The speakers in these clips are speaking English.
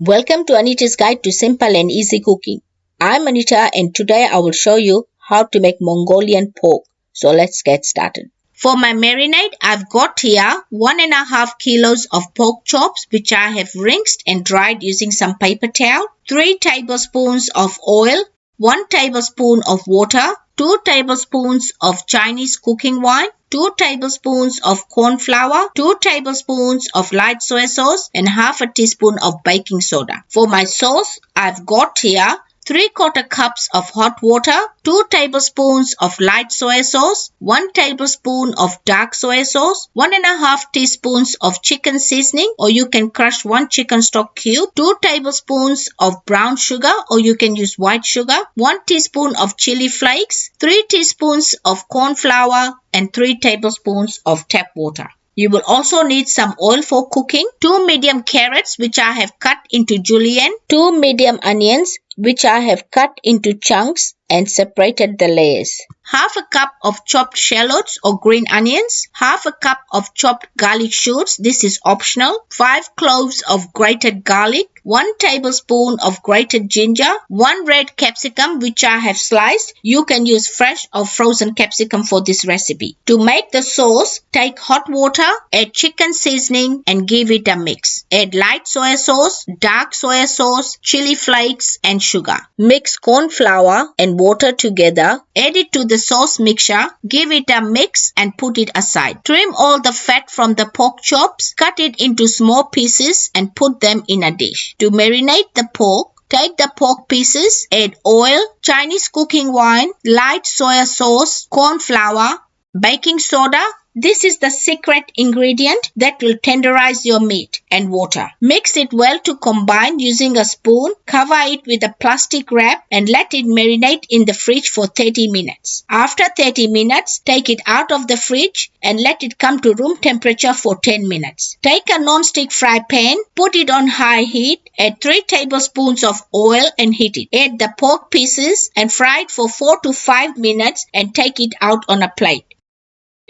Welcome to Anita's Guide to Simple and Easy Cooking. I'm Anita and today I will show you how to make Mongolian pork. So let's get started. For my marinade, I've got here 1.5 kilos of pork chops which I have rinsed and dried using some paper towel, 3 tablespoons of oil, 1 tablespoon of water, 2 tablespoons of Chinese cooking wine, 2 tablespoons of corn flour, 2 tablespoons of light soy sauce and half a teaspoon of baking soda. For my sauce, I've got here 3/4 cups of hot water, 2 tablespoons of light soy sauce, 1 tablespoon of dark soya sauce, 1.5 teaspoons of chicken seasoning or you can crush 1 chicken stock cube, 2 tablespoons of brown sugar or you can use white sugar, 1 teaspoon of chili flakes, 3 teaspoons of corn flour and 3 tablespoons of tap water. You will also need some oil for cooking, 2 medium carrots which I have cut into julienne, 2 medium onions which I have cut into chunks and separated the layers. Half a cup of chopped shallots or green onions, half a cup of chopped garlic shoots, this is optional, 5 cloves of grated garlic, 1 tablespoon of grated ginger, 1 red capsicum which I have sliced. You can use fresh or frozen capsicum for this recipe. To make the sauce, take hot water, add chicken seasoning and give it a mix. Add light soy sauce, dark soya sauce, chili flakes and sugar. Mix corn flour and water together, add it to the sauce mixture, give it a mix and put it aside. Trim all the fat from the pork chops, cut it into small pieces and put them in a dish. To marinate the pork, take the pork pieces, add oil, Chinese cooking wine, light soya sauce, corn flour, baking soda. This is the secret ingredient that will tenderize your meat and water. Mix it well to combine using a spoon. Cover it with a plastic wrap and let it marinate in the fridge for 30 minutes. After 30 minutes, take it out of the fridge and let it come to room temperature for 10 minutes. Take a non-stick fry pan, put it on high heat, add 3 tablespoons of oil and heat it. Add the pork pieces and fry it for 4 to 5 minutes and take it out on a plate.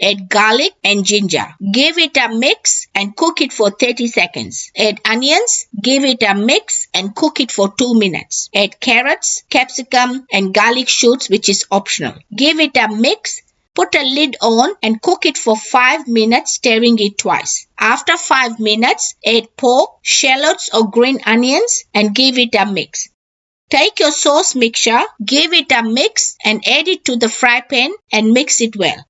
Add garlic and ginger. Give it a mix and cook it for 30 seconds. Add onions. Give it a mix and cook it for 2 minutes. Add carrots, capsicum and garlic shoots which is optional. Give it a mix. Put a lid on and cook it for 5 minutes, stirring it twice. After 5 minutes, add pork, shallots or green onions and give it a mix. Take your sauce mixture, give it a mix and add it to the fry pan and mix it well.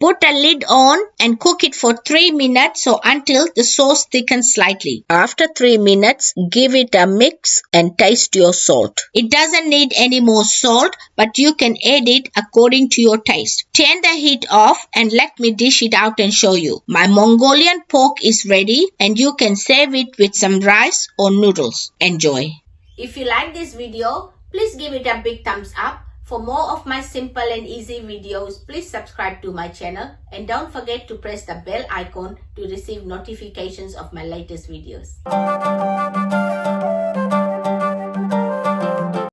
Put a lid on and cook it for 3 minutes or until the sauce thickens slightly. After 3 minutes, give it a mix and taste your salt. It doesn't need any more salt, but you can add it according to your taste. Turn the heat off and let me dish it out and show you. My Mongolian pork is ready and you can serve it with some rice or noodles. Enjoy. If you like this video, please give it a big thumbs up. For more of my simple and easy videos, please subscribe to my channel and don't forget to press the bell icon to receive notifications of my latest videos.